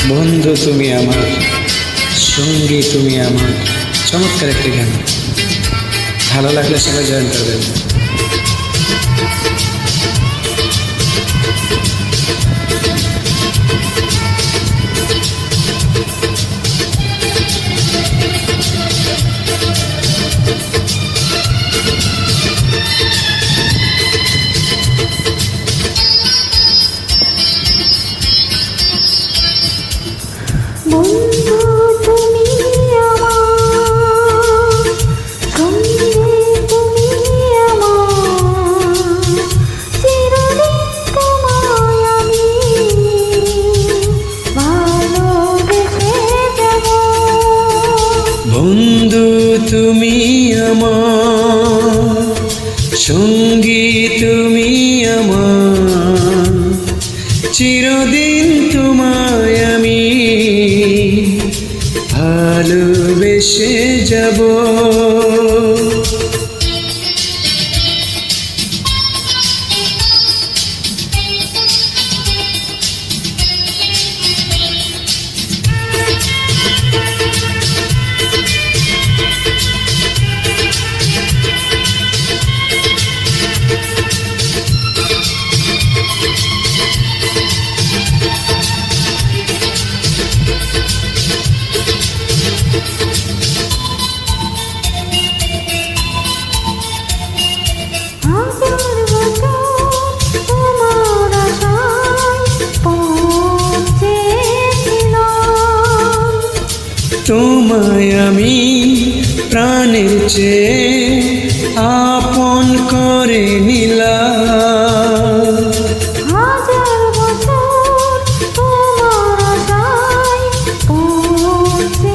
বন্ধু তুমি আমার, সঙ্গী তুমি আমার। চমৎকার একটি গান, ভালো লাগলে সবাই জয়েন করবেন। বন্ধু তুমি আমার, সঙ্গী তুমি আমার, চিরদিন তোমায় আমি ভালোবেসে যাব। বন্ধু তুমি আমার, সঙ্গী তুমি আমার, চিরদিন তোমায় আমি ভালোবেসে যাব। তোমায় আমি প্রাণের চেয়ে আপন করে নিলাম। হাজার বছর তোমার আশায় পৌঁছেছিলাম।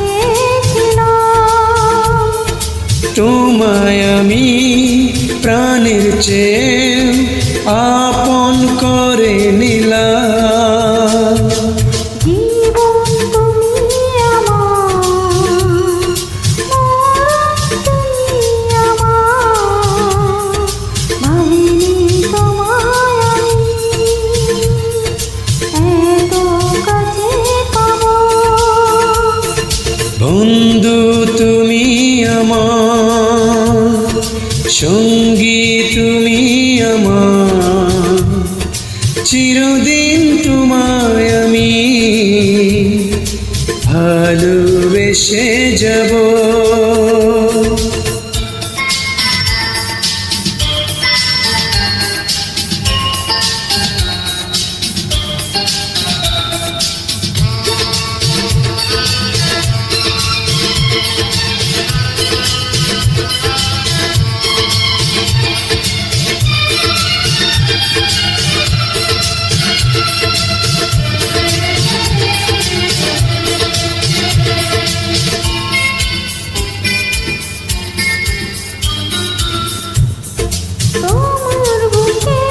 তোমায় আমি প্রাণের চেয়ে আপন করে নিলাম। জীবন তুমি আমার, মরণ তুমি আমার, ভাবিনি তোমায় আমি এত কাছে পাবো। বন্ধু তুমি আমার, সঙ্গী তুমি আমার, চিরদিন তোমায় আমি ভালোবেসে যাব। তোমার বুকে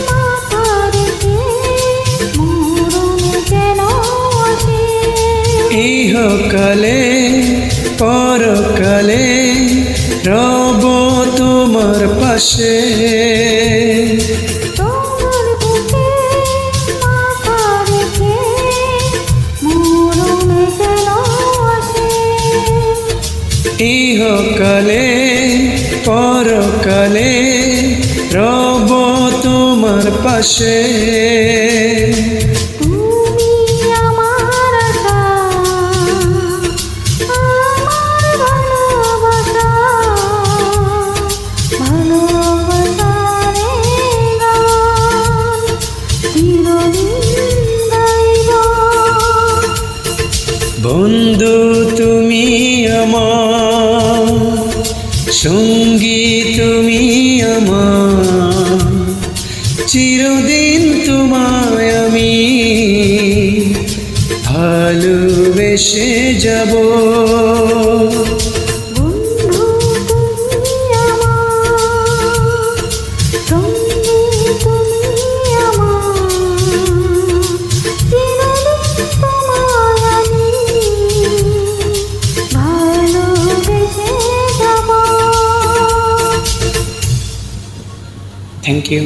মাথা রেখে মরণ যেন আসে। ইহকালে পরকালে রব তোমার পাশে। তোমার বুকে মাথা রেখে মরণ যেন আসে। ইহকালে পরকালে রব তোমার পাশে। তুমি আমার আশা, আমার ভালোবাসা, ভালোবাসার গান চিরদিন গাইব। বন্ধু তুমি আমার, সঙ্গী তুমি আমার, চিরদিন তোমায় আমি ভালোবেসে যাব। বন্ধু তুমি আমার, সঙ্গী তুমি আমার, চিরদিন তোমায় আমি ভালোবেসে যাব। Thank you.